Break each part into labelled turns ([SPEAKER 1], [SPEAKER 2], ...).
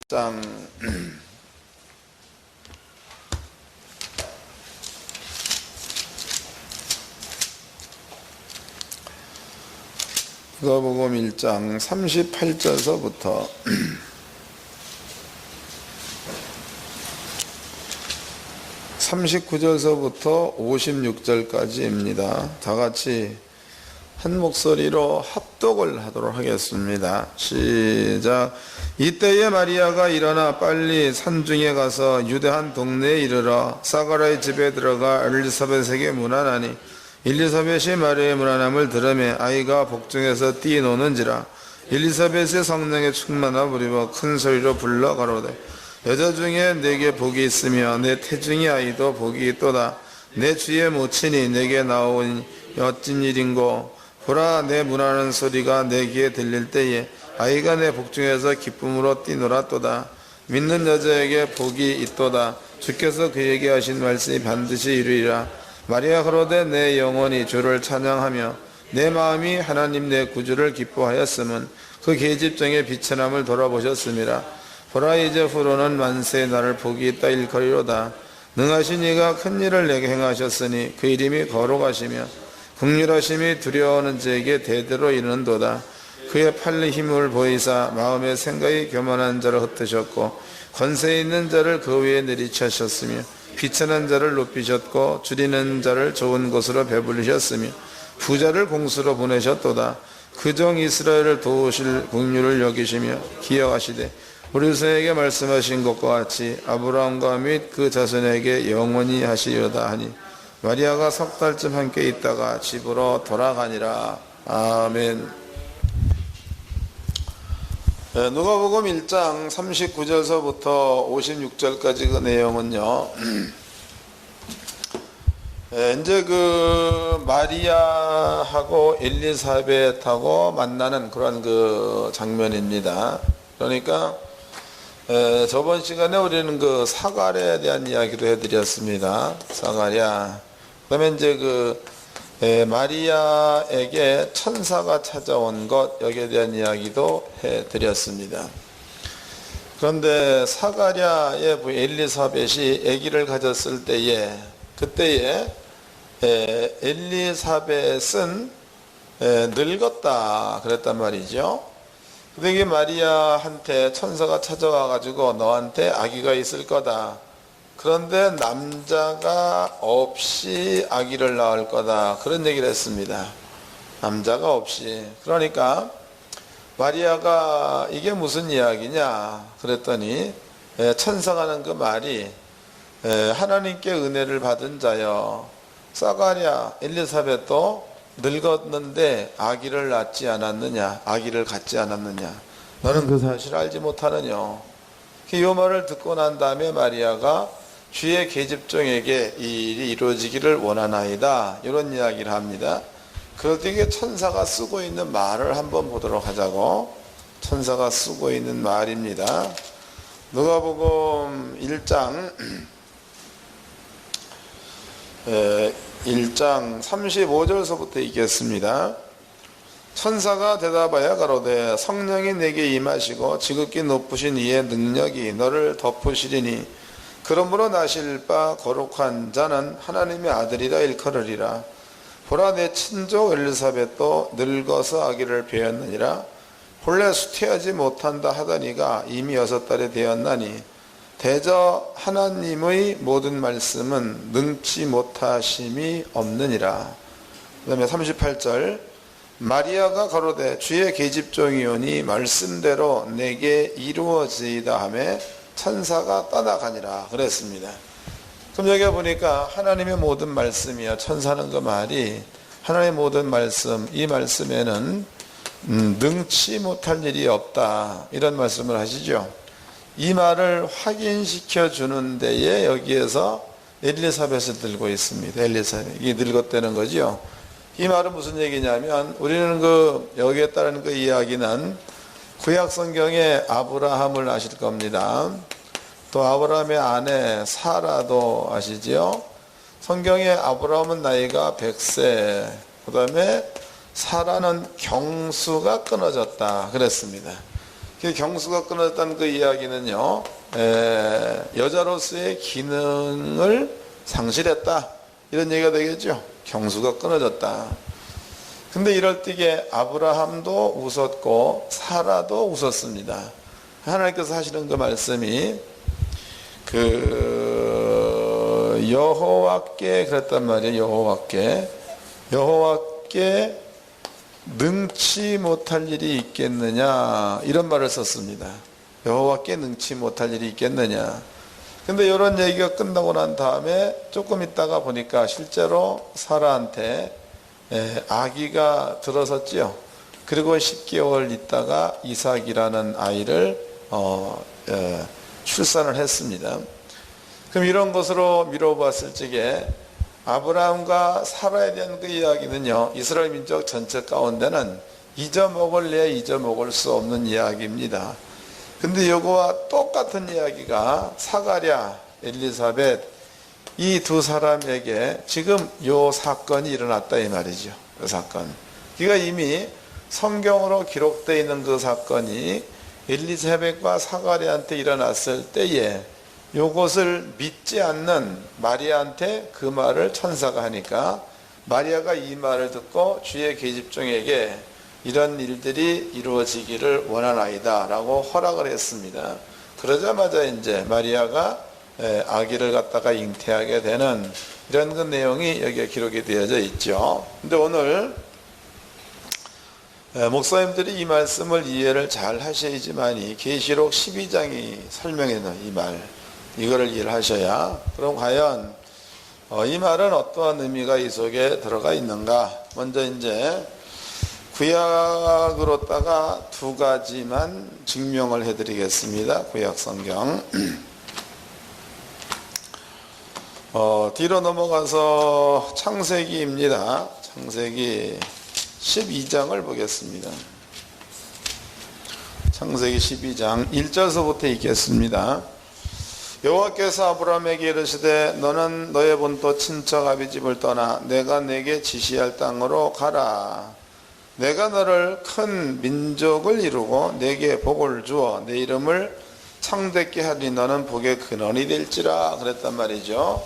[SPEAKER 1] 장 누가복음 1장 38절서부터 39절서부터 56절까지입니다. 다같이 한 목소리로 합독을 하도록 하겠습니다. 시작. 이때에 마리아가 일어나 빨리 산중에 가서 유대 한 동네에 이르러 사가랴의 집에 들어가 엘리사벳에게 문안하니 엘리사벳이 마리아의 문안함을 들으매 아이가 복중에서 뛰노는지라. 엘리사벳의 성령에 충만하 부리고 큰 소리로 불러 가로되 여자 중에 내게 복이 있으며 내 태중의 아이도 복이 있도다. 내 주의 모친이 내게 나오니 어찌 일인고. 보라, 내 문하는 소리가 내 귀에 들릴 때에 아이가 내 복중에서 기쁨으로 뛰놀았도다. 믿는 여자에게 복이 있도다. 주께서 그에게 하신 말씀이 반드시 이루리라. 마리아 가로되 내 영혼이 주를 찬양하며 내 마음이 하나님 내 구주를 기뻐하였음은 그 계집종의 비천함을 돌아보셨음이라. 보라, 이제 후로는 만세의 나를 복이 있다 일컬이로다. 능하신 이가 큰 일을 내게 행하셨으니 그 이름이 거룩하시며 긍휼하심이 두려워하는 자에게 대대로 이르는도다. 그의 팔의 힘을 보이사 마음의 생각이 교만한 자를 흩으셨고 권세 있는 자를 그 위에 내리치셨으며 비천한 자를 높이셨고 줄이는 자를 좋은 곳으로 배불리셨으며 부자를 공수로 보내셨도다. 그 종 이스라엘을 도우실 긍휼을 여기시며 기억하시되 우리 조상에게 말씀하신 것과 같이 아브라함과 및 그 자손에게 영원히 하시리로다 하니 마리아가 석 달쯤 함께 있다가 집으로 돌아가니라. 아멘. 누가복음 1장 39절서부터 56절까지 그 내용은요, 이제 그 마리아하고 엘리사벳하고 만나는 그런 그 장면입니다. 그러니까 저번 시간에 우리는 그 사가랴에 대한 이야기도 해드렸습니다. 사가랴. 그다음에 이제 그 마리아에게 천사가 찾아온 것, 여기에 대한 이야기도 해드렸습니다. 그런데 사가랴의 부인 엘리사벳이 아기를 가졌을 때에, 그때에 엘리사벳은 늙었다 그랬단 말이죠. 근데 이게 마리아한테 천사가 찾아와 가지고 너한테 아기가 있을 거다. 그런데 남자가 없이 아기를 낳을 거다. 그런 얘기를 했습니다. 남자가 없이. 그러니까 마리아가 이게 무슨 이야기냐 그랬더니 천사가 하는 그 말이 하나님께 은혜를 받은 자여, 사가랴 엘리사벳도 늙었는데 아기를 낳지 않았느냐, 아기를 갖지 않았느냐, 너는 그 사실을 알지 못하느냐. 이 말을 듣고 난 다음에 마리아가 주의 계집종에게 이 일이 이루어지기를 원하나이다, 이런 이야기를 합니다. 그때 천사가 쓰고 있는 말을 한번 보도록 하자고. 천사가 쓰고 있는 말입니다. 누가복음 1장 35절서부터 읽겠습니다. 천사가 대답하여 가로되 성령이 내게 임하시고 지극히 높으신 이의 능력이 너를 덮으시리니 그러므로 나실 바 거룩한 자는 하나님의 아들이라 일컬으리라. 보라, 내 친족 엘리사벳도 늙어서 아기를 배었느니라. 본래 수태하지 못한다 하더니가 이미 6달이 되었나니 대저 하나님의 모든 말씀은 능치 못하심이 없느니라. 그 다음에 38절. 마리아가 가로되 주의 계집종이오니 말씀대로 내게 이루어지이다 하매 천사가 떠나가니라 그랬습니다. 그럼 여기 보니까 하나님의 모든 말씀이야. 천사는 그 말이 하나님의 모든 말씀, 이 말씀에는 능치 못할 일이 없다, 이런 말씀을 하시죠. 이 말을 확인시켜 주는 데에 여기에서 엘리사벳을 들고 있습니다. 엘리사벳이 늙었다는 거죠. 이 말은 무슨 얘기냐면, 우리는 여기에 따른 그 이야기는 구약 성경에 아브라함을 아실 겁니다. 또 아브라함의 아내 사라도 아시지요? 성경에 아브라함은 나이가 100세, 그 다음에 사라는 경수가 끊어졌다 그랬습니다. 그 경수가 끊어졌다는 그 이야기는요, 여자로서의 기능을 상실했다 이런 얘기가 되겠죠. 경수가 끊어졌다. 근데 이럴 때에 아브라함도 웃었고 사라도 웃었습니다. 하나님께서 하시는 그 말씀이 여호와께 그랬단 말이에요. 여호와께 능치 못할 일이 있겠느냐 이런 말을 썼습니다. 여호와께 능치 못할 일이 있겠느냐. 근데 이런 얘기가 끝나고 난 다음에 조금 있다가 보니까 실제로 사라한테 아기가 들어섰지요. 그리고 10개월 있다가 이삭이라는 아이를 출산을 했습니다. 그럼 이런 것으로 미뤄봤을 적에 아브라함과 사라에 대한 그 이야기는요, 이스라엘 민족 전체 가운데는 잊어먹을 수 없는 이야기입니다. 근데 이거와 똑같은 이야기가 사가랴, 엘리사벳 이 두 사람에게 지금 요 사건이 일어났다 이 말이죠. 그 사건. 그러니까 이미 성경으로 기록되어 있는 그 사건이 엘리사벳과 사가랴한테 일어났을 때에 요것을 믿지 않는 마리아한테 그 말을 천사가 하니까 마리아가 이 말을 듣고 주의 계집종에게 이런 일들이 이루어지기를 원하나이다 라고 허락을 했습니다. 그러자마자 이제 마리아가 아기를 갖다가 잉태하게 되는 이런 그 내용이 여기에 기록이 되어져 있죠. 근데 오늘 목사님들이 이 말씀을 이해를 잘 하셔야지만이 계시록 12장이 설명해놓은 이 말 이거를 이해를 하셔야 그럼 과연 이 말은 어떠한 의미가 이 속에 들어가 있는가. 먼저 이제 구약으로다가 두 가지만 증명을 해드리겠습니다. 구약 성경 뒤로 넘어가서 창세기입니다. 창세기 12장을 보겠습니다. 창세기 12장 1절서부터 읽겠습니다. 여호와께서 아브라함에게 이르시되 너는 너의 본토 친척 아비집을 떠나 내가 내게 지시할 땅으로 가라. 내가 너를 큰 민족을 이루고 내게 복을 주어 내 이름을 창대케 하리니 너는 복의 근원이 될지라 그랬단 말이죠.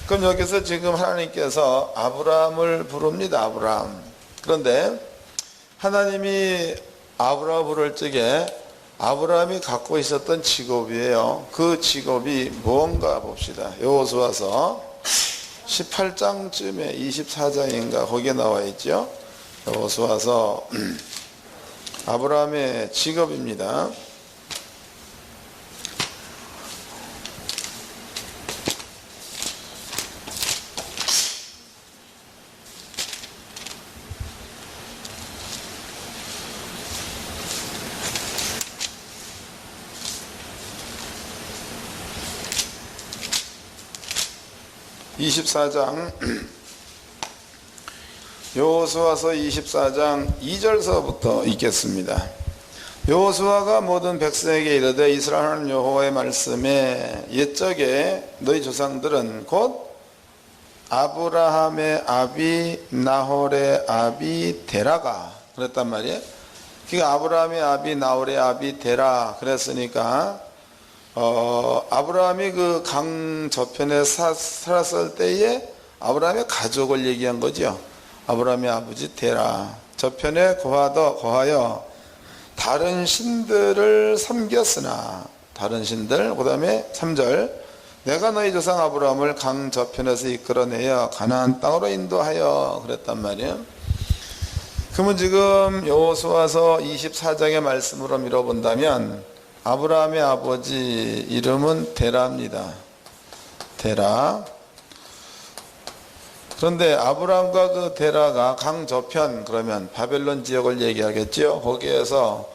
[SPEAKER 1] 그럼 여기서 지금 하나님께서 아브라함을 부릅니다. 아브라함. 그런데 하나님이 아브라함을 부를 적에 아브라함이 갖고 있었던 직업이에요. 그 직업이 무언가 봅시다. 여호수아서 18장쯤에 24장인가 거기에 나와 있죠. 여호수아서 아브라함의 직업입니다. 여호수아서 24장 2절서부터 읽겠습니다. 여호수아가 모든 백성에게 이르되 이스라엘 하나님 여호와의 말씀에 옛적에 너희 조상들은 곧 아브라함의 아비 나홀의 아비 데라가 그랬단 말이에요. 그러니까 아브라함의 아비 나홀의 아비 데라 그랬으니까 아브라함이 그 강 저편에 살았을 때에 아브라함의 가족을 얘기한 거죠. 아브라함의 아버지 데라 저편에 거하여 다른 신들을 섬겼으나 다른 신들 그 다음에 3절 내가 너희 조상 아브라함을 강 저편에서 이끌어내어 가나안 땅으로 인도하여 그랬단 말이에요. 그러면 지금 여호수아서 24장의 말씀으로 밀어본다면 아브라함의 아버지 이름은 데라입니다. 데라. 그런데 아브라함과 그 데라가 강 저편 그러면 바벨론 지역을 얘기하겠죠. 거기에서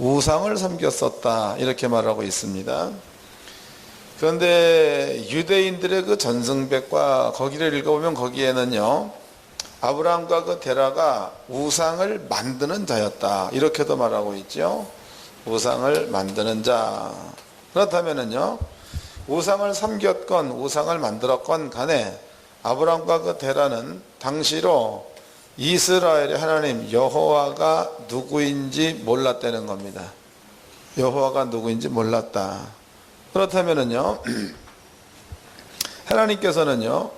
[SPEAKER 1] 우상을 섬겼었다 이렇게 말하고 있습니다. 그런데 유대인들의 그 전승백과 거기를 읽어보면 거기에는요 아브라함과 그 데라가 우상을 만드는 자였다 이렇게도 말하고 있죠. 우상을 만드는 자. 그렇다면은요 우상을 섬겼건 우상을 만들었건 간에 아브라함과 그 데라는 당시로 이스라엘의 하나님 여호와가 누구인지 몰랐다는 겁니다. 여호와가 누구인지 몰랐다. 그렇다면은요, 하나님께서는요,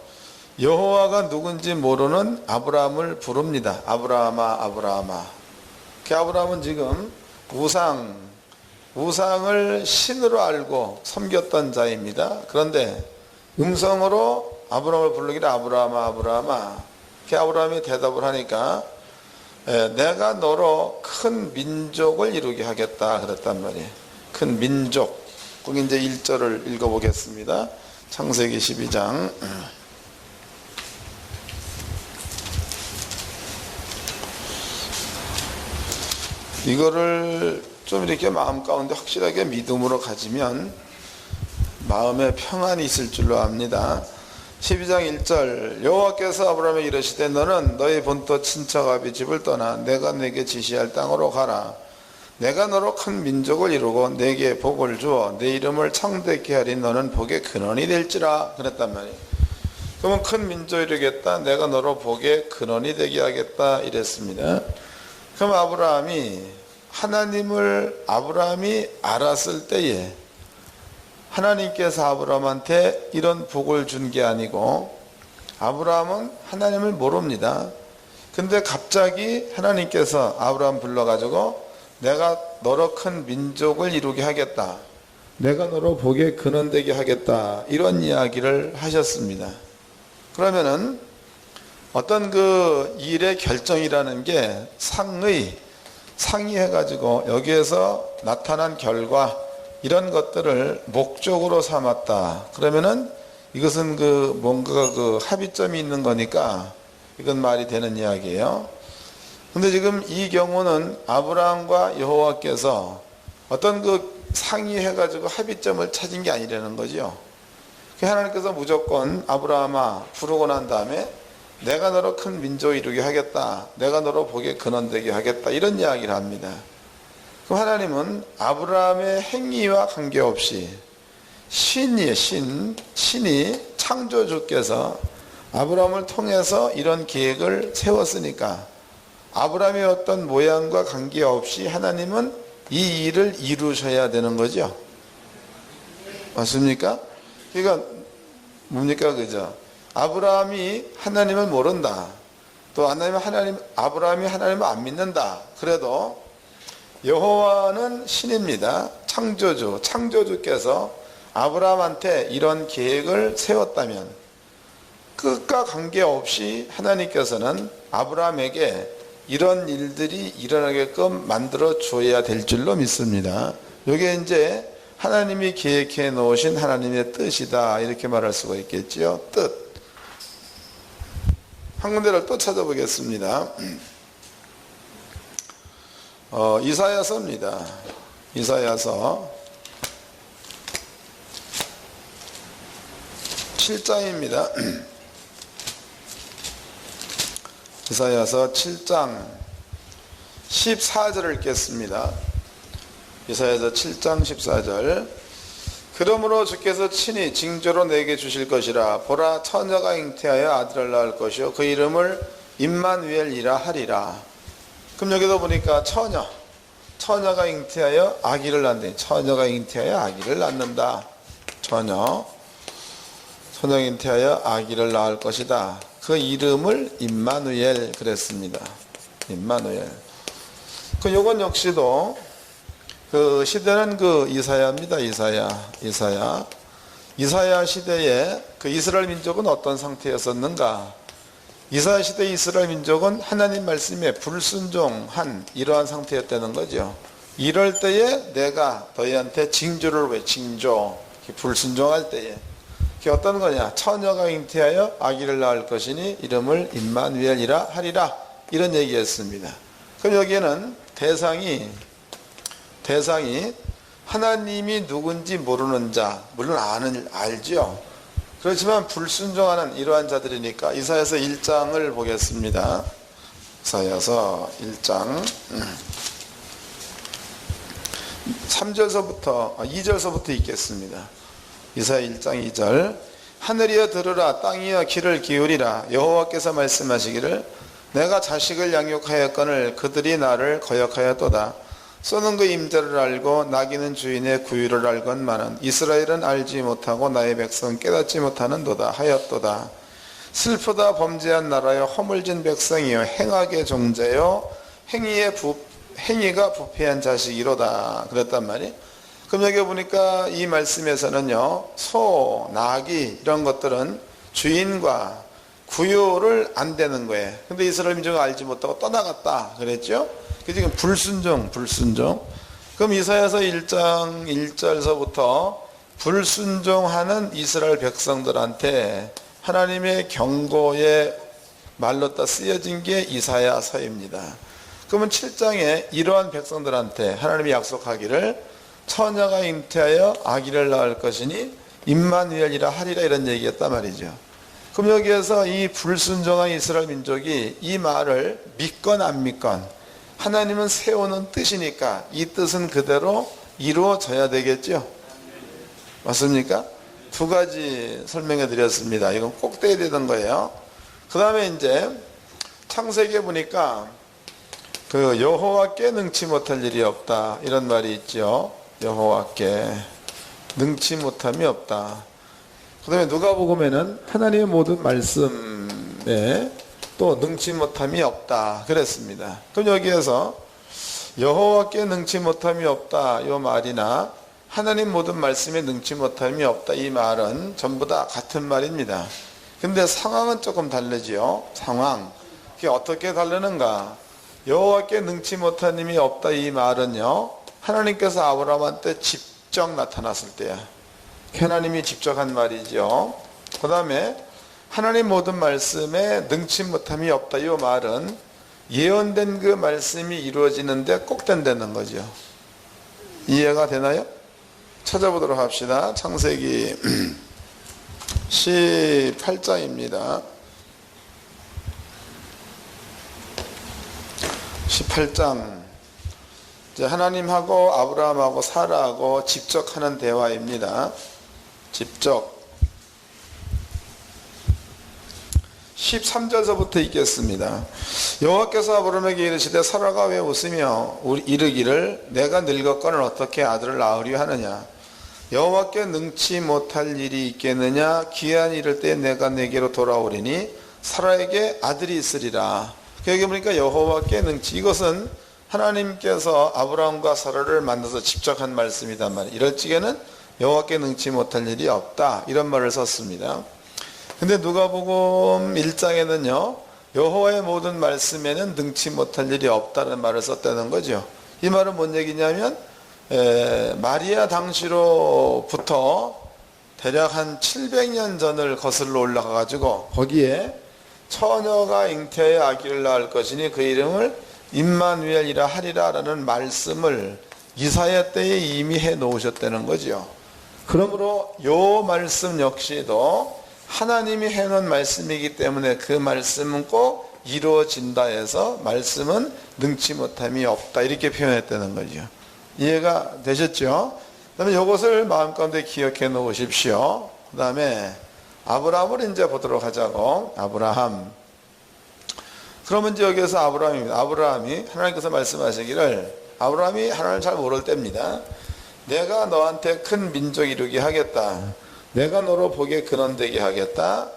[SPEAKER 1] 여호와가 누군지 모르는 아브라함을 부릅니다. 아브라함아, 아브라함아. 그 아브라함은 지금 우상을 신으로 알고 섬겼던 자입니다. 그런데 음성으로 아브라함을 부르기를 아브라함아, 아브라함아. 그 아브라함이 대답을 하니까 내가 너로 큰 민족을 이루게 하겠다 그랬단 말이에요. 큰 민족. 거기 이제 1절을 읽어보겠습니다. 창세기 12장. 이거를 좀 이렇게 마음 가운데 확실하게 믿음으로 가지면 마음에 평안이 있을 줄로 압니다. 12장 1절 여호와께서 아브라함에게 이르시되 너는 너희 본토 친척 아비 집을 떠나 내가 내게 지시할 땅으로 가라. 내가 너로 큰 민족을 이루고 내게 복을 주어 내 이름을 창대케 하리. 너는 복의 근원이 될지라 그랬단 말이에요. 그러면 큰 민족을 이루겠다. 내가 너로 복의 근원이 되게 하겠다 이랬습니다. 그럼 아브라함이 알았을 때에 하나님께서 아브라함한테 이런 복을 준 게 아니고 아브라함은 하나님을 모릅니다. 근데 갑자기 하나님께서 아브라함 불러가지고 내가 너로 큰 민족을 이루게 하겠다. 내가 너로 복의 근원 되게 하겠다. 이런 이야기를 하셨습니다. 그러면은 어떤 그 일의 결정이라는 게 상의해가지고 여기에서 나타난 결과 이런 것들을 목적으로 삼았다. 그러면은 이것은 뭔가가 합의점이 있는 거니까 이건 말이 되는 이야기예요. 근데 지금 이 경우는 아브라함과 여호와께서 어떤 상의해가지고 합의점을 찾은 게 아니라는 거죠. 하나님께서 무조건 아브라함아 부르고 난 다음에 내가 너로 큰 민족을 이루게 하겠다. 내가 너로 복의 근원 되게 하겠다. 이런 이야기를 합니다. 그럼 하나님은 아브라함의 행위와 관계없이 신이 창조주께서 아브라함을 통해서 이런 계획을 세웠으니까 아브라함의 어떤 모양과 관계없이 하나님은 이 일을 이루셔야 되는 거죠. 맞습니까? 그러니까 뭡니까 그죠? 아브라함이 하나님을 모른다. 또 아브라함이 하나님을 안 믿는다. 그래도 여호와는 신입니다. 창조주께서 아브라함한테 이런 계획을 세웠다면 끝과 관계없이 하나님께서는 아브라함에게 이런 일들이 일어나게끔 만들어 줘야 될 줄로 믿습니다. 이게 이제 하나님이 계획해 놓으신 하나님의 뜻이다. 이렇게 말할 수가 있겠죠. 뜻. 한 군데를 또 찾아보겠습니다. 이사야서입니다. 이사야서 7장입니다. 이사야서 7장 14절을 읽겠습니다. 이사야서 7장 14절 그러므로 주께서 친히 징조로 내게 주실 것이라. 보라 처녀가 잉태하여 아들을 낳을 것이요 그 이름을 임마누엘이라 하리라. 그럼 여기도 보니까 처녀가 잉태하여 아기를 낳는다. 처녀가 잉태하여 아기를 낳는다. 처녀가 잉태하여 아기를 낳을 것이다. 그 이름을 임마누엘 그랬습니다. 임마누엘. 요건 역시도 그 시대는 이사야입니다. 이사야 시대에 이스라엘 민족은 어떤 상태였었는가? 이사야 시대 이스라엘 민족은 하나님 말씀에 불순종한 이러한 상태였다는 거죠. 이럴 때에 내가 너희한테 징조를 왜 징조? 불순종할 때에 그게 어떤 거냐? 처녀가 잉태하여 아기를 낳을 것이니 이름을 임마누엘이라 하리라. 이런 얘기였습니다. 그럼 여기에는 대상이 하나님이 누군지 모르는 자, 물론 알죠. 그렇지만 불순종하는 이러한 자들이니까 이사야서 1장을 보겠습니다. 이사야서 1장 2절서부터 읽겠습니다. 이사야 1장 2절 하늘이여 들으라 땅이여 귀를 기울이라. 여호와께서 말씀하시기를 내가 자식을 양육하였거늘 그들이 나를 거역하였도다. 쏘는 그 임자를 알고 나귀는 주인의 구유를 알건만은 이스라엘은 알지 못하고 나의 백성은 깨닫지 못하는도다 하였도다. 슬프다 범죄한 나라여 허물진 백성이여 행악의 종자여 행위가 부패한 자식이로다 그랬단 말이에요. 그럼 여기 보니까 이 말씀에서는요, 소, 나귀 이런 것들은 주인과 구유를 안 되는 거예요. 근데 이스라엘 민족은 알지 못하고 떠나갔다 그랬죠. 그 지금 불순종. 그럼 이사야서 1장 1절서부터 불순종하는 이스라엘 백성들한테 하나님의 경고의 말로 다 쓰여진 게 이사야서입니다. 그러면 7장에 이러한 백성들한테 하나님이 약속하기를 처녀가 잉태하여 아기를 낳을 것이니 임마누엘이라 하리라 이런 얘기였단 말이죠. 그럼 여기에서 이 불순종한 이스라엘 민족이 이 말을 믿건 안 믿건 하나님은 세우는 뜻이니까 이 뜻은 그대로 이루어져야 되겠죠. 맞습니까? 두 가지 설명해 드렸습니다. 이건 꼭 떼야 되는 거예요. 그 다음에 이제 창세기에 보니까 그 여호와께 능치 못할 일이 없다 이런 말이 있죠. 여호와께 능치 못함이 없다. 그 다음에 누가복음에는 하나님의 모든 말씀에 또 능치 못함이 없다 그랬습니다. 그럼 여기에서 여호와께 능치 못함이 없다 이 말이나 하나님 모든 말씀에 능치 못함이 없다 이 말은 전부 다 같은 말입니다. 근데 상황은 조금 다르지요. 상황. 그게 어떻게 다르는가? 여호와께 능치 못함이 없다 이 말은요, 하나님께서 아브라함한테 직접 나타났을 때야. 하나님이 직접 한 말이죠. 그 다음에 하나님 모든 말씀에 능치 못함이 없다 이 말은 예언된 그 말씀이 이루어지는데 꼭 된다는 거죠. 이해가 되나요? 찾아보도록 합시다. 창세기 18장입니다. 18장. 이제 하나님하고 아브라함하고 사라하고 직접 하는 대화입니다. 직접. 13절서부터 읽겠습니다. 여호와께서 아브라함에게 이르시되 사라가 왜 웃으며 이르기를 내가 늙었거늘 어떻게 아들을 낳으려 하느냐. 여호와께 능치 못할 일이 있겠느냐. 기한이 이를 때 내가 내게로 돌아오리니 사라에게 아들이 있으리라. 여기 보니까 여호와께 능치, 이것은 하나님께서 아브라함과 사라를 만나서 직접 한 말씀이단 말이에요. 이럴 적에는 여호와께 능치 못할 일이 없다 이런 말을 썼습니다. 근데 누가복음 1장에는요 여호와의 모든 말씀에는 능치 못할 일이 없다는 말을 썼다는 거죠. 이 말은 뭔 얘기냐면 마리아 당시로부터 대략 한 700년 전을 거슬러 올라가 가지고 거기에 처녀가 잉태하여 아기를 낳을 것이니 그 이름을 임마누엘이라 하리라 라는 말씀을 이사야 때에 이미 해 놓으셨다는 거죠. 그러므로 요 말씀 역시도 하나님이 해놓은 말씀이기 때문에 그 말씀은 꼭 이루어진다 해서 말씀은 능치 못함이 없다 이렇게 표현했다는 거죠. 이해가 되셨죠? 그 다음에 이것을 마음가운데 기억해 놓으십시오. 그 다음에 아브라함을 이제 보도록 하자고. 아브라함. 그러면 이제 여기서 아브라함입니다. 아브라함이 하나님께서 말씀하시기를, 아브라함이 하나님을 잘 모를 때입니다. 내가 너한테 큰 민족 이루게 하겠다. 내가 너로 복의 근원 되게 하겠다.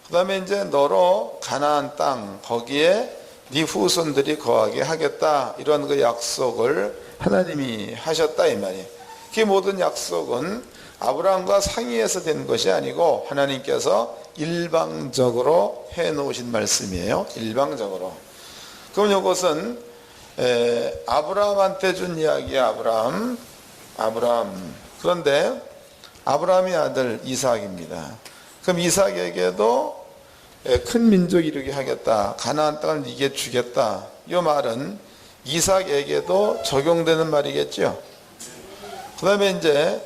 [SPEAKER 1] 그 다음에 이제 너로 가나안 땅 거기에 네 후손들이 거하게 하겠다. 이런 그 약속을 하나님이 하셨다 이 말이에요. 그 모든 약속은 아브라함과 상의해서 된 것이 아니고 하나님께서 일방적으로 해놓으신 말씀이에요. 일방적으로. 그럼 이것은 아브라함한테 준 이야기야. 아브라함. 그런데 아브라함의 아들 이삭입니다. 그럼 이삭에게도 큰 민족 이루게 하겠다. 가나안 땅을 네게 주겠다. 이 말은 이삭에게도 적용되는 말이겠죠. 그 다음에 이제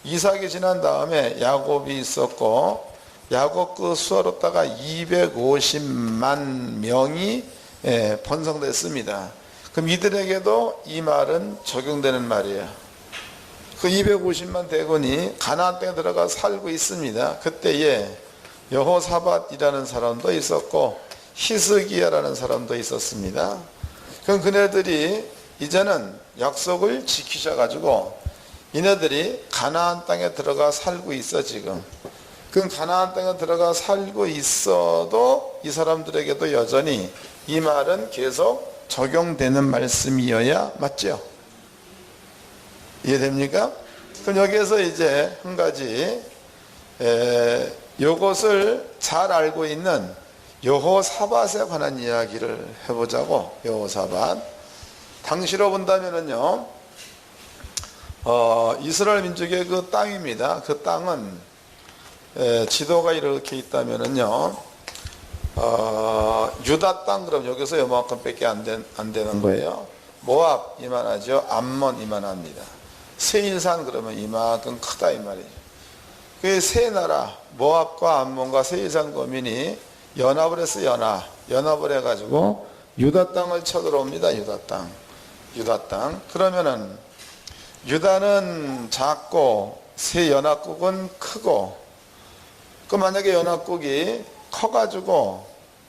[SPEAKER 1] 이삭이 지난 다음에 야곱이 있었고, 야곱 그 수하로다가 250만 명이 번성됐습니다. 그럼 이들에게도 이 말은 적용되는 말이에요. 그 250만 대군이 가나안 땅에 들어가 살고 있습니다. 그때에 여호사밧이라는 사람도 있었고 히스기야라는 사람도 있었습니다. 그럼 그네들이 이제는 약속을 지키셔가지고 이네들이 가나안 땅에 들어가 살고 있어. 지금 그 가나안 땅에 들어가 살고 있어도 이 사람들에게도 여전히 이 말은 계속 적용되는 말씀이어야 맞죠? 이해됩니까? 그럼 여기에서 이제 한 가지 요것을 잘 알고 있는 여호사밧에 관한 이야기를 해보자고. 여호사밧 당시로 본다면은요, 이스라엘 민족의 그 땅입니다. 그 땅은 지도가 이렇게 있다면은요, 유다 땅, 그럼 여기서 요만큼밖에 안 되는 거예요. 모압 이만하죠. 암몬 이만합니다. 세일산 그러면 이만큼 크다 이 말이죠. 그 세 나라 모압과 암몬과 세일산 거민이 연합을 해서 연합을 해가지고 유다 땅을 쳐들어옵니다. 유다 땅. 그러면은 유다는 작고 세 연합국은 크고, 그 만약에 연합국이 커가지고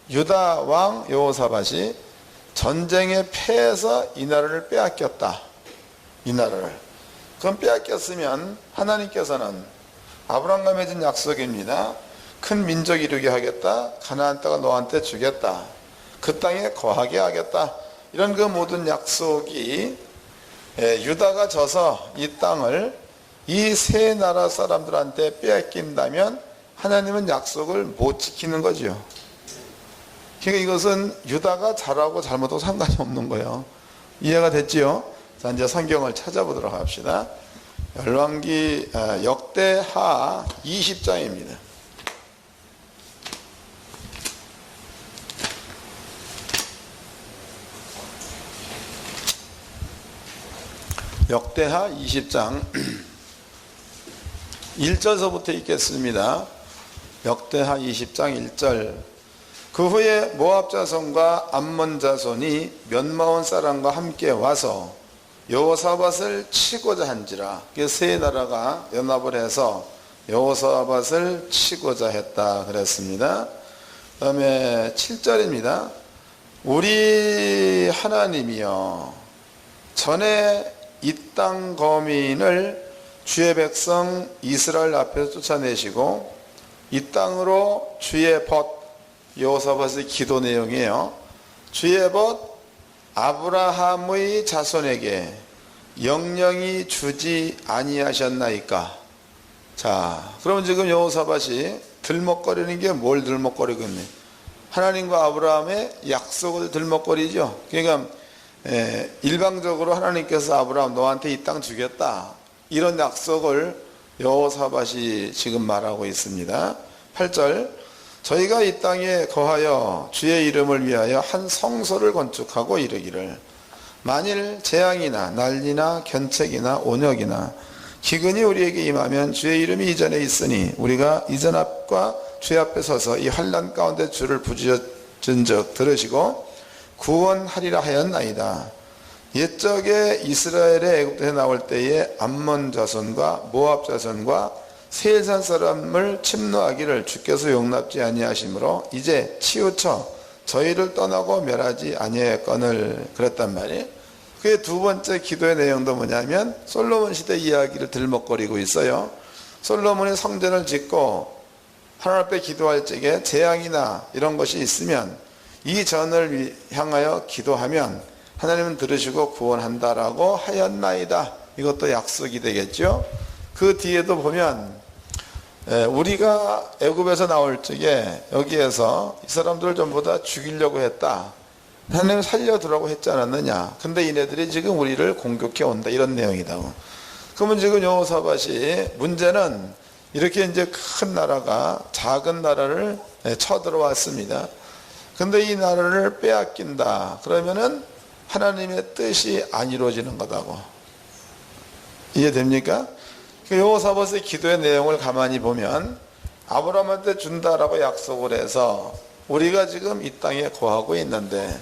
[SPEAKER 1] 유다 왕 여호사밧이 전쟁에 패해서 이 나라를 빼앗겼다. 이 나라를. 그럼 빼앗겼으면 하나님께서는 아브라함과 맺은 약속입니다. 큰 민족 이루게 하겠다. 가나안 땅을 너한테 주겠다. 그 땅에 거하게 하겠다. 이런 그 모든 약속이 유다가 져서 이 땅을 이 세 나라 사람들한테 빼앗긴다면 하나님은 약속을 못 지키는 거죠. 그러니까 이것은 유다가 잘하고 잘못하고 상관이 없는 거예요. 이해가 됐지요? 자, 이제 성경을 찾아보도록 합시다. 열왕기 역대하 20장입니다. 역대하 20장 1절서부터 읽겠습니다. 역대하 20장 1절. 그 후에 모압 자손과 암몬 자손이 몇마온 사람과 함께 와서 여호사밧을 치고자 한지라. 세 나라가 연합을 해서 여호사밧을 치고자 했다 그랬습니다. 그 다음에 7절입니다. 우리 하나님이여, 전에 이 땅 거민을 주의 백성 이스라엘 앞에서 쫓아내시고 이 땅으로 주의 벗, 여호사밧의 기도 내용이에요. 주의 벗 아브라함의 자손에게 영영이 주지 아니하셨나이까. 자, 그러면 지금 여호사밧이 들먹거리는 게 뭘 들먹거리겠네? 하나님과 아브라함의 약속을 들먹거리죠. 그러니까 일방적으로 하나님께서 아브라함 너한테 이 땅 주겠다, 이런 약속을 여호사밧이 지금 말하고 있습니다. 8절. 저희가 이 땅에 거하여 주의 이름을 위하여 한 성소를 건축하고 이르기를, 만일 재앙이나 난리나 견책이나 온역이나 기근이 우리에게 임하면 주의 이름이 이전에 있으니 우리가 이전 앞과 주의 앞에 서서 이 환난 가운데 주를 부르짖은즉 들으시고 구원하리라 하였나이다. 옛적에 이스라엘의 애굽에서 나올 때에 암몬 자손과 모압 자손과 세일산 사람을 침노하기를 주께서 용납지 아니하심으로 이제 치우쳐 저희를 떠나고 멸하지 아니하였거늘 그랬단 말이에요. 그의 두 번째 기도의 내용도 뭐냐면 솔로몬 시대 이야기를 들먹거리고 있어요. 솔로몬이 성전을 짓고 하나님 앞에 기도할 적에 재앙이나 이런 것이 있으면 이 전을 향하여 기도하면 하나님은 들으시고 구원한다라고 하였나이다. 이것도 약속이 되겠죠. 그 뒤에도 보면 우리가 애굽에서 나올 적에 여기에서 이 사람들을 전부 다 죽이려고 했다. 하나님 살려두라고 했지 않았느냐. 근데 이네들이 지금 우리를 공격해 온다. 이런 내용이다. 그러면 지금 여호사밧이 문제는 이렇게 이제 큰 나라가 작은 나라를 쳐들어왔습니다. 근데 이 나라를 빼앗긴다. 그러면은 하나님의 뜻이 안 이루어지는 거다고. 이해됩니까? 여호사밧의 기도의 내용을 가만히 보면 아브라함한테 준다라고 약속을 해서 우리가 지금 이 땅에 거하고 있는데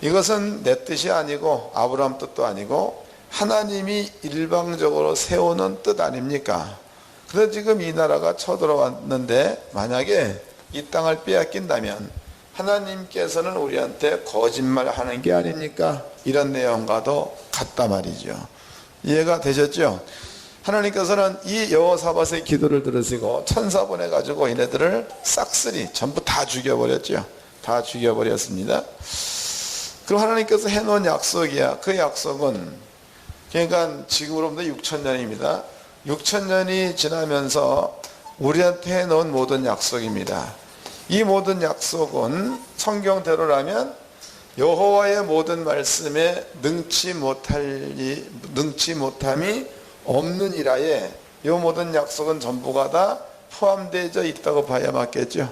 [SPEAKER 1] 이것은 내 뜻이 아니고 아브라함 뜻도 아니고 하나님이 일방적으로 세우는 뜻 아닙니까? 그래서 지금 이 나라가 쳐들어왔는데 만약에 이 땅을 빼앗긴다면 하나님께서는 우리한테 거짓말하는 게 아닙니까? 이런 내용과도 같다 말이죠. 이해가 되셨죠? 하나님께서는 이 여호사밧의 기도를 들으시고 천사 보내가지고 얘네들을 싹쓸이 전부 다 죽여버렸죠. 다 죽여버렸습니다. 그럼 하나님께서 해놓은 약속이야. 그 약속은 그러니까 지금으로부터 6,000년입니다. 6,000년이 지나면서 우리한테 해놓은 모든 약속입니다. 이 모든 약속은 성경대로라면 여호와의 모든 말씀에 능치 못함이 없는 이라에 이 모든 약속은 전부가 다 포함되어 있다고 봐야 맞겠죠.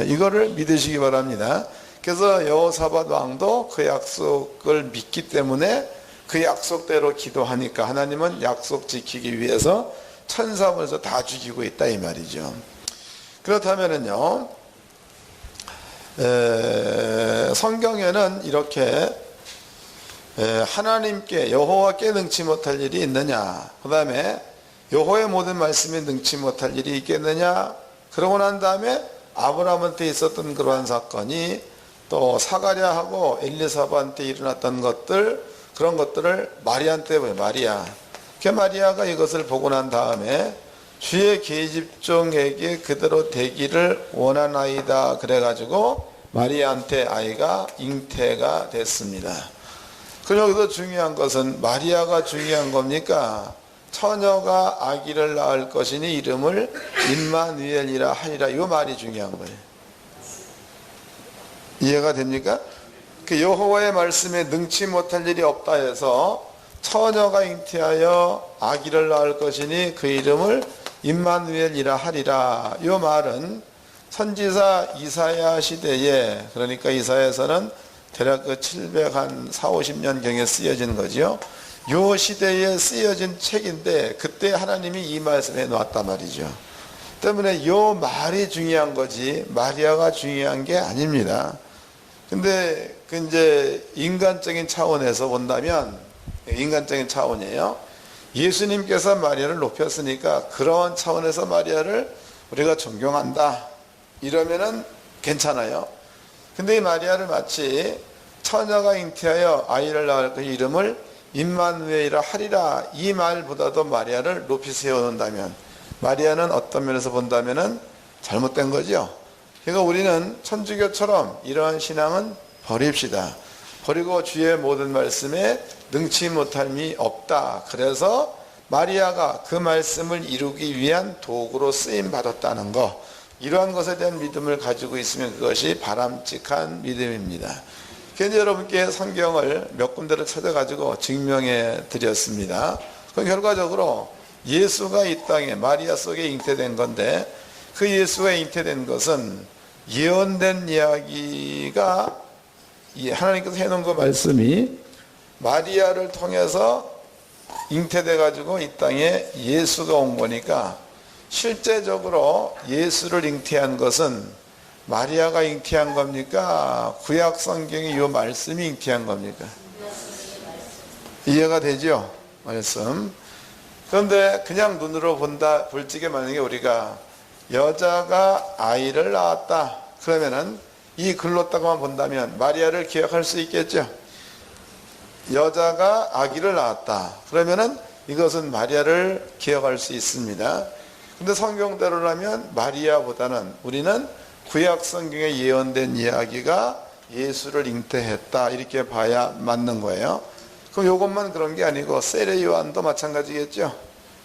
[SPEAKER 1] 이거를 믿으시기 바랍니다. 그래서 여호사밧 왕도 그 약속을 믿기 때문에 그 약속대로 기도하니까 하나님은 약속 지키기 위해서 천사 보내서 다 죽이고 있다 이 말이죠. 그렇다면은요, 성경에는 이렇게 하나님께 여호와께 능치 못할 일이 있느냐, 그 다음에 여호와의 모든 말씀에 능치 못할 일이 있겠느냐, 그러고 난 다음에 아브라함한테 있었던 그러한 사건이 또 사가랴하고 엘리사바한테 일어났던 것들, 그런 것들을 마리아한테 보여요. 마리아가 이것을 보고 난 다음에 주의 계집종에게 그대로 되기를 원하나이다 그래가지고 마리아한테 아이가 잉태가 됐습니다. 그럼 여기서 중요한 것은 마리아가 중요한 겁니까? 처녀가 아기를 낳을 것이니 이름을 임마누엘이라 하리라, 이 말이 중요한 거예요. 이해가 됩니까? 그 여호와의 말씀에 능치 못할 일이 없다 해서 처녀가 잉태하여 아기를 낳을 것이니 그 이름을 임마누엘이라 하리라, 이 말은 선지자 이사야 시대에, 그러니까 이사야에서는 대략 그 740~50년 경에 쓰여진 거죠. 요 시대에 쓰여진 책인데 그때 하나님이 이 말씀해 놓았단 말이죠. 때문에 요 말이 중요한 거지 마리아가 중요한 게 아닙니다. 근데 그 이제 인간적인 차원에서 본다면, 인간적인 차원이에요. 예수님께서 마리아를 높였으니까 그런 차원에서 마리아를 우리가 존경한다 이러면은 괜찮아요. 근데 이 마리아를 마치 처녀가 잉태하여 아이를 낳을 그 이름을 임마누엘이라 하리라, 이 말보다도 마리아를 높이 세워놓는다면 마리아는 어떤 면에서 본다면은 잘못된 거죠. 그러니까 우리는 천주교처럼 이러한 신앙은 버립시다. 버리고 주의 모든 말씀에 능치 못함이 없다. 그래서 마리아가 그 말씀을 이루기 위한 도구로 쓰임 받았다는 것, 이러한 것에 대한 믿음을 가지고 있으면 그것이 바람직한 믿음입니다. 그래서 여러분께 성경을 몇 군데를 찾아가지고 증명해 드렸습니다. 그럼 결과적으로 예수가 이 땅에 마리아 속에 잉태된 건데, 그 예수가 잉태된 것은 예언된 이야기가 하나님께서 해놓은 그 말씀이 마리아를 통해서 잉태돼 가지고 이 땅에 예수가 온 거니까, 실제적으로 예수를 잉태한 것은 마리아가 잉태한 겁니까? 구약 성경의 이 말씀이 잉태한 겁니까? 이해가 되죠? 말씀. 그런데 그냥 눈으로 볼 적에 만약에 우리가 여자가 아이를 낳았다 그러면은 이 글로다가만 본다면 마리아를 기억할 수 있겠죠? 여자가 아기를 낳았다 그러면은 이것은 마리아를 기억할 수 있습니다. 근데 성경대로라면 마리아보다는 우리는 구약 성경에 예언된 이야기가 예수를 잉태했다 이렇게 봐야 맞는 거예요. 그럼 이것만 그런 게 아니고 세례 요한도 마찬가지겠죠.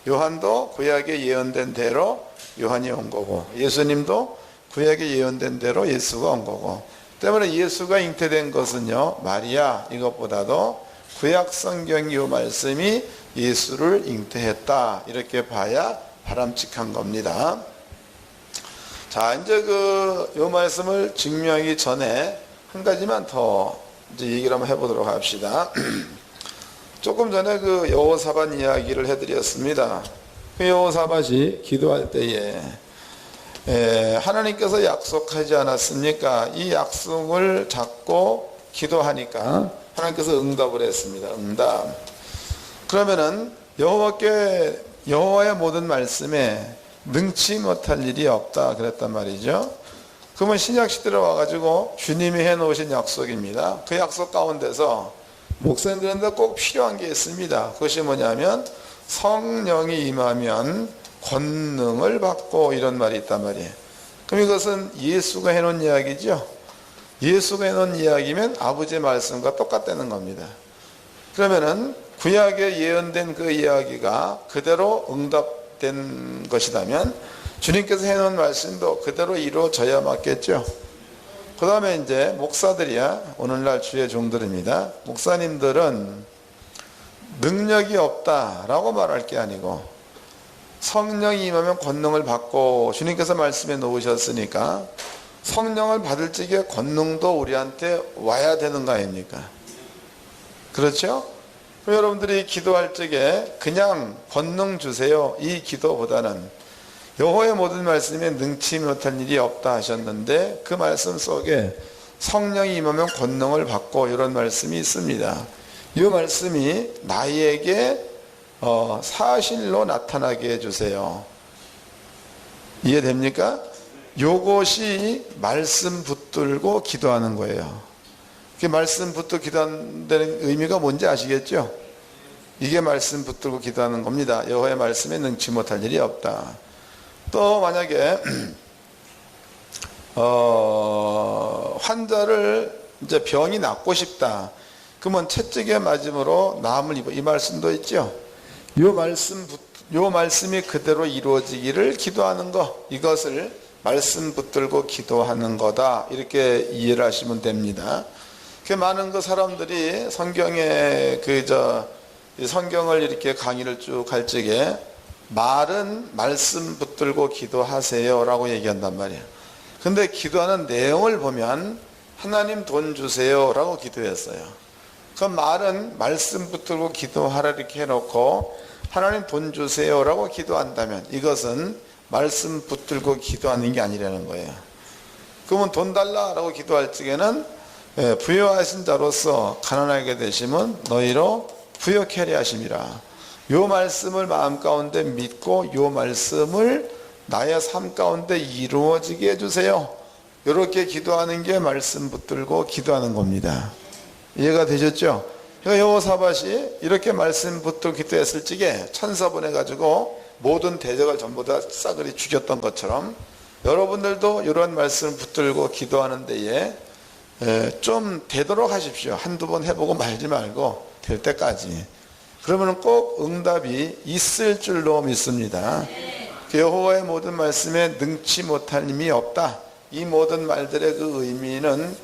[SPEAKER 1] 요한도 구약에 예언된 대로 요한이 온 거고, 예수님도 구약에 예언된 대로 예수가 온 거고, 때문에 예수가 잉태된 것은요 마리아 이것보다도 구약 성경 이 말씀이 예수를 잉태했다 이렇게 봐야 바람직한 겁니다. 자, 이제 요 말씀을 증명하기 전에 한 가지만 더 이제 얘기를 한번 해보도록 합시다. 조금 전에 그 여호사밧 이야기를 해드렸습니다. 그 여호사밧이 기도할 때에 하나님께서 약속하지 않았습니까? 이 약속을 잡고 기도하니까 하나님께서 응답을 했습니다. 응답. 그러면은 여호와의 모든 말씀에 능치 못할 일이 없다 그랬단 말이죠. 그러면 신약시대로 와가지고 주님이 해놓으신 약속입니다. 그 약속 가운데서 목사님들한테 꼭 필요한 게 있습니다. 그것이 뭐냐면 성령이 임하면 권능을 받고, 이런 말이 있단 말이에요. 그럼 이것은 예수가 해놓은 이야기죠. 예수가 해놓은 이야기면 아버지의 말씀과 똑같다는 겁니다. 그러면은 구약에 예언된 그 이야기가 그대로 응답된 것이라면 주님께서 해놓은 말씀도 그대로 이루어져야 맞겠죠. 그 다음에 이제 목사들이야 오늘날 주의 종들입니다. 목사님들은 능력이 없다라고 말할 게 아니고 성령이 임하면 권능을 받고, 주님께서 말씀해 놓으셨으니까 성령을 받을 적에 권능도 우리한테 와야 되는 거 아닙니까? 그렇죠? 그럼 여러분들이 기도할 적에 그냥 권능 주세요, 이 기도보다는 여호와의 모든 말씀에 능치 못할 일이 없다 하셨는데, 그 말씀 속에 성령이 임하면 권능을 받고, 이런 말씀이 있습니다. 이 말씀이 나에게 사실로 나타나게 해주세요. 이해됩니까? 요것이 말씀 붙들고 기도하는 거예요. 그 말씀 붙들고 기도한다는 의미가 뭔지 아시겠죠? 이게 말씀 붙들고 기도하는 겁니다. 여호와의 말씀에 능치 못할 일이 없다. 또 만약에 환자를 이제 병이 낫고 싶다, 그러면 채찍에 맞음으로 나음을 입어, 이 말씀도 있죠. 요 말씀이 그대로 이루어지기를 기도하는 것, 이것을 말씀 붙들고 기도하는 거다, 이렇게 이해를 하시면 됩니다. 그 많은 그 사람들이 성경에 성경을 이렇게 강의를 쭉 할 적에 말은 말씀 붙들고 기도하세요 라고 얘기한단 말이에요. 근데 기도하는 내용을 보면 하나님 돈 주세요 라고 기도했어요. 그 말은 말씀 붙들고 기도하라 이렇게 해놓고 하나님 돈 주세요 라고 기도한다면 이것은 말씀 붙들고 기도하는 게 아니라는 거예요. 그러면 돈 달라라고 기도할 적에는 부여하신 자로서 가난하게 되시면 너희로 부여케 하려 하심이라. 요 말씀을 마음 가운데 믿고 요 말씀을 나의 삶 가운데 이루어지게 해주세요. 이렇게 기도하는 게 말씀 붙들고 기도하는 겁니다. 이해가 되셨죠? 그러니까 여호사밧이 이렇게 말씀 붙들고 기도했을 적에 천사 보내가지고 모든 대적을 전부 다 싸그리 죽였던 것처럼 여러분들도 이런 말씀을 붙들고 기도하는 데에 좀 되도록 하십시오. 한두 번 해보고 말지 말고 될 때까지. 그러면 꼭 응답이 있을 줄로 믿습니다. 여호와의 모든 말씀에 능치 못할 힘이 없다. 이 모든 말들의 그 의미는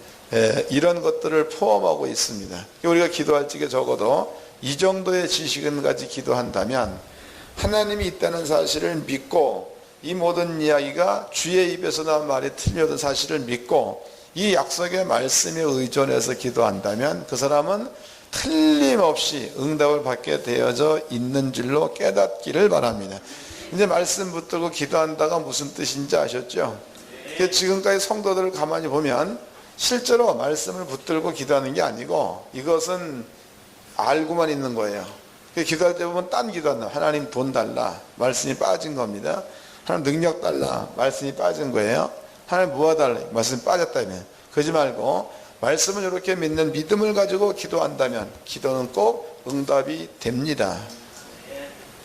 [SPEAKER 1] 이런 것들을 포함하고 있습니다. 우리가 기도할 적에 적어도 이 정도의 지식은 가지 기도한다면 하나님이 있다는 사실을 믿고, 이 모든 이야기가 주의 입에서 나온 말이 틀려도 사실을 믿고 이 약속의 말씀에 의존해서 기도한다면 그 사람은 틀림없이 응답을 받게 되어져 있는 줄로 깨닫기를 바랍니다. 이제 말씀 붙들고 기도한다가 무슨 뜻인지 아셨죠? 지금까지 성도들을 가만히 보면 실제로 말씀을 붙들고 기도하는 게 아니고 이것은 알고만 있는 거예요. 기도할 때 보면 딴 기도한다. 하나님 돈 달라, 말씀이 빠진 겁니다. 하나님 능력 달라, 말씀이 빠진 거예요. 하나님 무엇 달라, 말씀이 빠졌다면. 그러지 말고 말씀을 이렇게 믿는 믿음을 가지고 기도한다면 기도는 꼭 응답이 됩니다.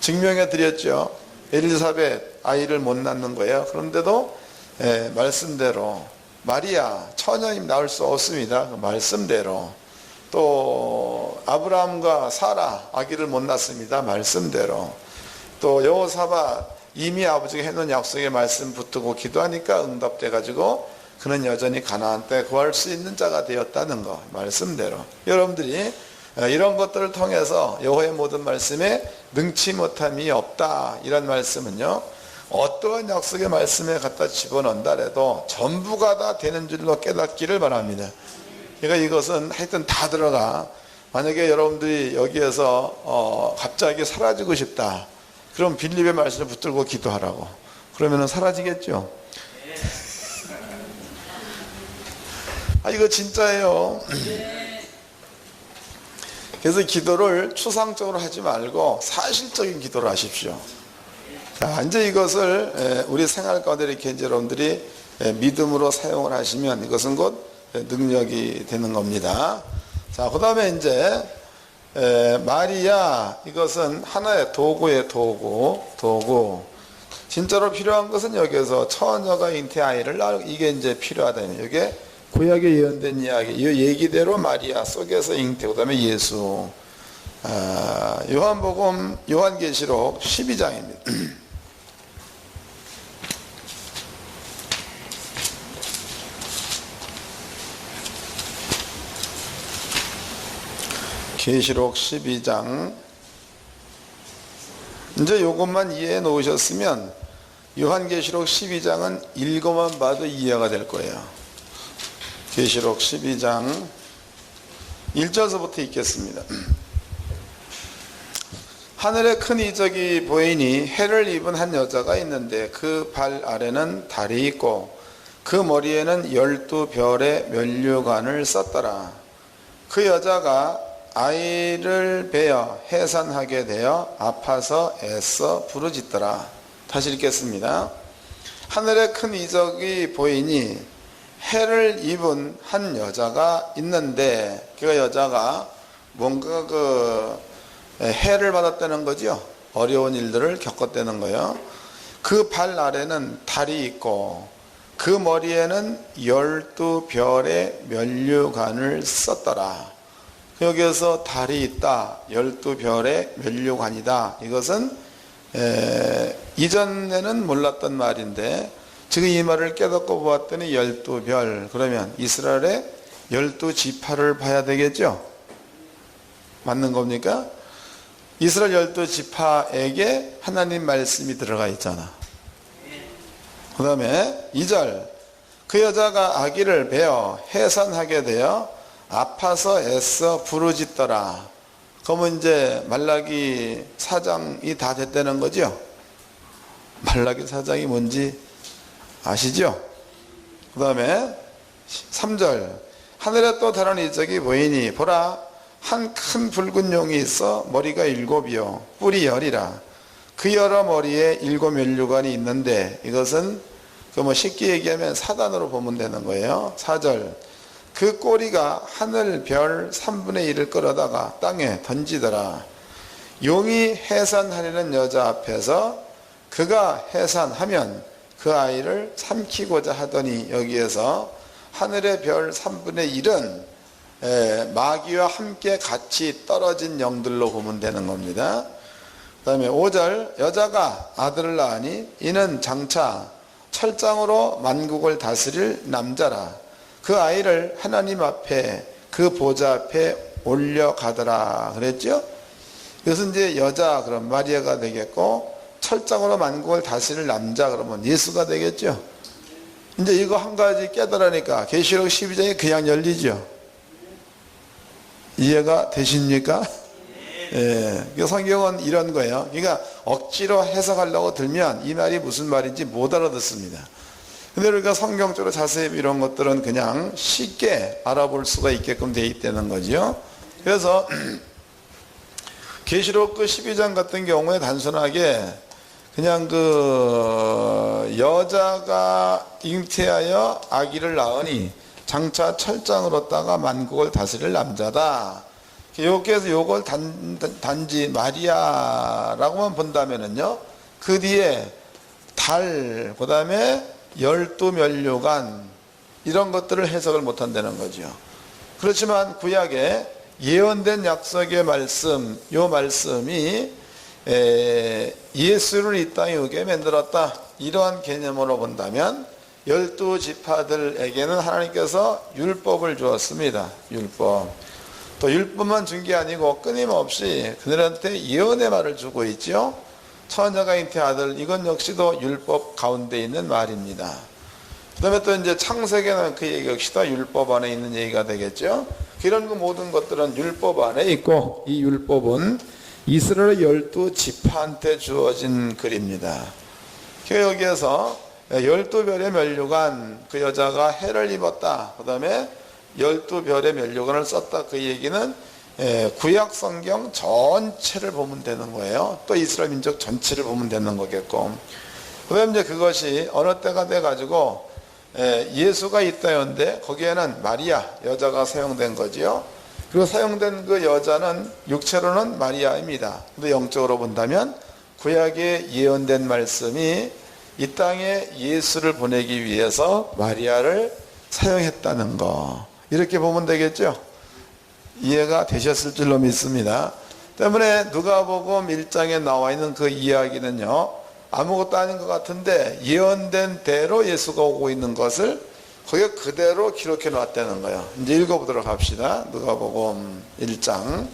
[SPEAKER 1] 증명해 드렸죠. 엘리사벳 아이를 못 낳는 거예요. 그런데도 말씀대로, 마리아 처녀임 낳을 수 없습니다. 말씀대로. 또 아브라함과 사라 아기를 못 낳습니다. 말씀대로. 또 여호사밧 이미 아버지가 해놓은 약속의 말씀 붙들고 기도하니까 응답돼 가지고 그는 여전히 가나안 땅에 구할 수 있는 자가 되었다는 거, 말씀대로. 여러분들이 이런 것들을 통해서 여호와의 모든 말씀에 능치 못함이 없다, 이런 말씀은요, 어떠한 약속의 말씀에 갖다 집어넣는다 해도 전부가 다 되는 줄로 깨닫기를 바랍니다. 그러니까 이것은 하여튼 다 들어가. 만약에 여러분들이 여기에서 갑자기 사라지고 싶다, 그럼 빌립의 말씀을 붙들고 기도하라고. 그러면 사라지겠죠. 이거 진짜예요. 그래서 기도를 추상적으로 하지 말고 사실적인 기도를 하십시오. 자, 이제 이것을 우리 생활 가운데 이렇게 이제 여러분들이 믿음으로 사용을 하시면 이것은 곧 능력이 되는 겁니다. 자, 그 다음에 이제 마리아, 이것은 하나의 도구의 도구. 진짜로 필요한 것은 여기에서 처녀가 잉태 아이를 낳을, 이게 이제 필요하다. 이게 구약에 예언된 이야기, 이 얘기대로 마리아 속에서 잉태, 그 다음에 예수. 요한복음, 요한계시록 12장입니다. 계시록 12장. 이제 요것만 이해해 놓으셨으면 요한계시록 12장은 읽어만 봐도 이해가 될 거예요. 계시록 12장 1절서부터 읽겠습니다. 하늘에 큰 이적이 보이니 해를 입은 한 여자가 있는데 그 발 아래는 달이 있고 그 머리에는 12별의 면류관을 썼더라. 그 여자가 아이를 베어 해산하게 되어 아파서 애써 부르짖더라. 다시 읽겠습니다. 하늘에 큰 이적이 보이니 해를 입은 한 여자가 있는데, 그 여자가 뭔가 해를 받았다는 거죠. 어려운 일들을 겪었다는 거예요. 그 발 아래는 달이 있고 그 머리에는 12별의 면류관을 썼더라. 여기에서 달이 있다, 12별의 면류관이다. 이것은 이전에는 몰랐던 말인데 지금 이 말을 깨닫고 보았더니 12별, 그러면 이스라엘의 12지파를 봐야 되겠죠? 맞는 겁니까? 이스라엘 12지파에게 하나님 말씀이 들어가 있잖아. 그 다음에 2절, 그 여자가 아기를 베어 해산하게 되어 아파서 애써 부르짖더라. 그러면 이제 말라기 4장이 다 됐다는 거죠. 말라기 4장이 뭔지 아시죠? 그 다음에 3절, 하늘에 또 다른 이적이 보이니 보라, 한 큰 붉은 용이 있어 머리가 7이요 뿔이 10이라. 그 여러 머리에 7 면류관이 있는데, 이것은 쉽게 얘기하면 사단으로 보면 되는 거예요. 4절, 그 꼬리가 하늘 별 3분의 1을 끌어다가 땅에 던지더라. 용이 해산하려는 여자 앞에서 그가 해산하면 그 아이를 삼키고자 하더니, 여기에서 하늘의 별 3분의 1은 마귀와 함께 같이 떨어진 영들로 보면 되는 겁니다. 그 다음에 5절, 여자가 아들을 낳으니 이는 장차 철장으로 만국을 다스릴 남자라. 그 아이를 하나님 앞에, 그 보좌 앞에 올려가더라 그랬죠. 이것은 이제 여자, 그럼 마리아가 되겠고, 철장으로 만국을 다스릴 남자, 그러면 예수가 되겠죠. 이제 이거 한 가지 깨달으니까 계시록 12장이 그냥 열리죠. 이해가 되십니까? 예. 성경은 이런 거예요. 그러니까 억지로 해석하려고 들면 이 말이 무슨 말인지 못 알아듣습니다. 근데 우리가 성경적으로 자세히 이런 것들은 그냥 쉽게 알아볼 수가 있게끔 돼 있다는 거죠. 그래서 계시록 12장 같은 경우에 단순하게 그냥 여자가 잉태하여 아기를 낳으니 장차 철장으로다가 만국을 다스릴 남자다. 여기에서 요걸 단지 마리아라고만 본다면은요, 그 뒤에 달, 그 다음에 12면류관, 이런 것들을 해석을 못한다는 거죠. 그렇지만 구약에 예언된 약속의 말씀, 요 말씀이 예수를 이 땅에 오게 만들었다, 이러한 개념으로 본다면 12지파들에게는 하나님께서 율법을 주었습니다. 율법. 또 율법만 준 게 아니고 끊임없이 그들한테 예언의 말을 주고 있죠. 처녀가 잉태 아들, 이건 역시도 율법 가운데 있는 말입니다. 그 다음에 또 이제 창세기는 그 얘기 역시도 율법 안에 있는 얘기가 되겠죠. 이런 모든 것들은 율법 안에 있고, 이 율법은 이스라엘 12지파한테 주어진 글입니다. 여기에서 12별의 면류관, 그 여자가 해를 입었다, 그 다음에 12별의 면류관을 썼다, 그 얘기는 구약 성경 전체를 보면 되는 거예요. 또 이스라엘 민족 전체를 보면 되는 거겠고. 그다음 이제 그것이 어느 때가 돼 가지고 예수가 있다는데 거기에는 마리아 여자가 사용된 거지요. 그리고 사용된 그 여자는 육체로는 마리아입니다. 근데 영적으로 본다면 구약에 예언된 말씀이 이 땅에 예수를 보내기 위해서 마리아를 사용했다는 거, 이렇게 보면 되겠죠. 이해가 되셨을 줄로 믿습니다. 때문에 누가복음 1장에 나와 있는 그 이야기는요, 아무것도 아닌 것 같은데 예언된 대로 예수가 오고 있는 것을 거기에 그대로 기록해 놨다는 거예요. 이제 읽어보도록 합시다. 누가복음 1장.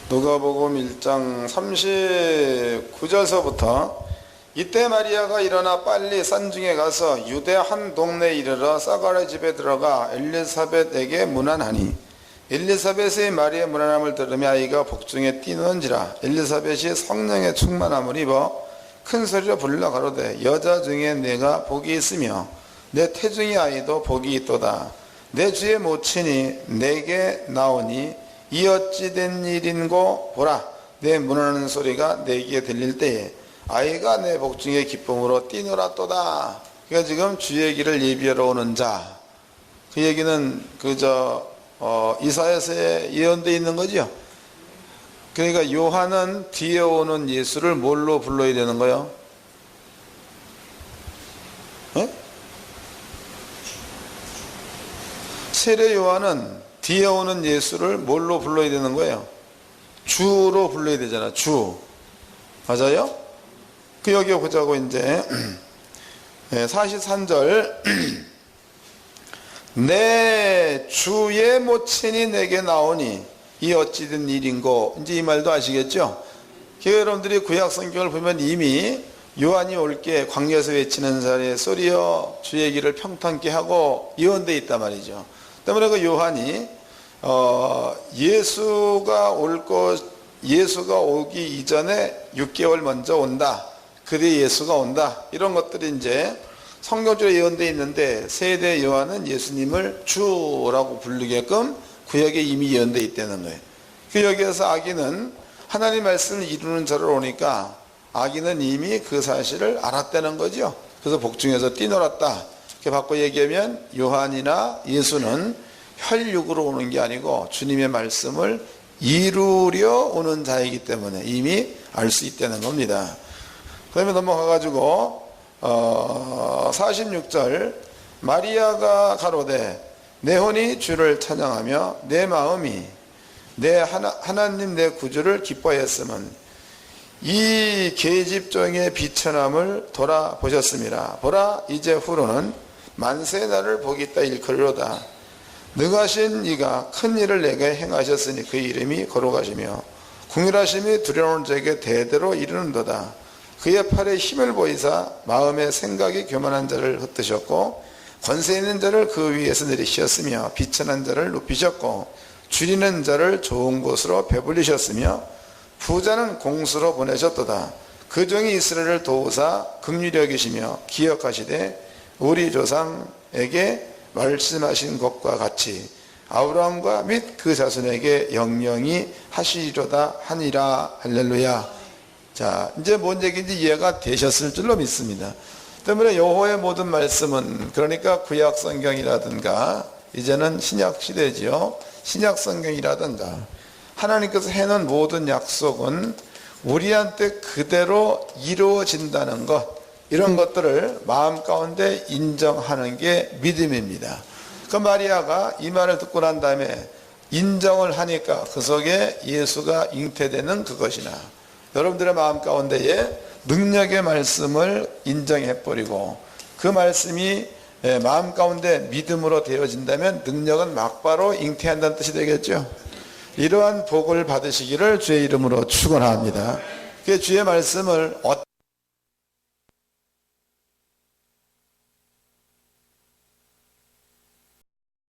[SPEAKER 1] 누가복음 1장 39절서부터 이때 마리아가 일어나 빨리 산중에 가서 유대 한 동네에 이르러 사가랴 집에 들어가 엘리사벳에게 문안하니 엘리사벳의 마리아의 문안함을 들으며 아이가 복중에 뛰는지라. 엘리사벳이 성령의 충만함을 입어 큰 소리로 불러 가로되 여자 중에 내가 복이 있으며 내 태중의 아이도 복이 있도다. 내 주의 모친이 내게 나오니 이 어찌 된 일인고 보라, 내 문하는 소리가 내 귀에 들릴 때에 아이가 내 복중의 기쁨으로 뛰놀았도다. 그러니까 지금 주의 길을 예비하러 오는 자, 그 얘기는 이사야서에 예언되어 있는 거죠. 그러니까 요한은 뒤에 오는 예수를 뭘로 불러야 되는 거예요? 세례 요한은 뒤에 오는 예수를 뭘로 불러야 되는 거예요? 주로 불러야 되잖아. 주. 맞아요? 그 여기 보자고 이제 43절 내 주의 모친이 내게 나오니 이 어찌 된 일인고. 이제 이 말도 아시겠죠? 여러분들이 구약 성경을 보면 이미 요한이 올게 광야에서 외치는 자의 소리여 주의 길을 평탄케 하고 예언되어 있단 말이죠. 때문에 그 요한이 예수가 오기 이전에 6개월 먼저 온다. 그 뒤에 예수가 온다. 이런 것들이 이제 성경적으로 예언되어 있는데 세대 요한은 예수님을 주라고 부르게끔 구약에 이미 예언되어 있다는 거예요. 그 여기에서 아기는 하나님 말씀을 이루는 자로 오니까 아기는 이미 그 사실을 알았다는 거죠. 그래서 복중에서 뛰놀았다. 이렇게 바꿔 얘기하면 요한이나 예수는 혈육으로 오는 게 아니고 주님의 말씀을 이루려 오는 자이기 때문에 이미 알 수 있다는 겁니다. 그 다음에 넘어가가지고 46절 마리아가 가로되 내 혼이 주를 찬양하며 내 마음이 내 하나님 내 구주를 기뻐했으면 이 계집종의 비천함을 돌아보셨습니다. 보라 이제 후로는 만세 나를 보겠다 일컬로다. 능하신 이가 큰 일을 내게 행하셨으니 그 이름이 거룩하시며 궁일하심이 두려운 자에게 대대로 이르는도다. 그의 팔에 힘을 보이사 마음의 생각이 교만한 자를 흩으셨고 권세 있는 자를 그 위에서 내리셨으며 비천한 자를 높이셨고 줄이는 자를 좋은 곳으로 배불리셨으며 부자는 공수로 보내셨도다. 그 종이 이스라엘을 도우사 긍휼히 여기시며 기억하시되 우리 조상에게 말씀하신 것과 같이 아브라함과 및 그 자손에게 영영이 하시리로다 하니라. 할렐루야. 자, 이제 뭔 얘기인지 이해가 되셨을 줄로 믿습니다. 때문에 여호와의 모든 말씀은, 그러니까 구약 성경이라든가 이제는 신약 시대지요. 신약 성경이라든가 하나님께서 해놓은 모든 약속은 우리한테 그대로 이루어진다는 것, 이런 것들을 마음 가운데 인정하는 게 믿음입니다. 그 마리아가 이 말을 듣고 난 다음에 인정을 하니까 그 속에 예수가 잉태되는 그것이나 여러분들의 마음 가운데에 능력의 말씀을 인정해버리고 그 말씀이 마음 가운데 믿음으로 되어진다면 능력은 막바로 잉태한다는 뜻이 되겠죠. 이러한 복을 받으시기를 주의 이름으로 축원합니다. 그 주의 말씀을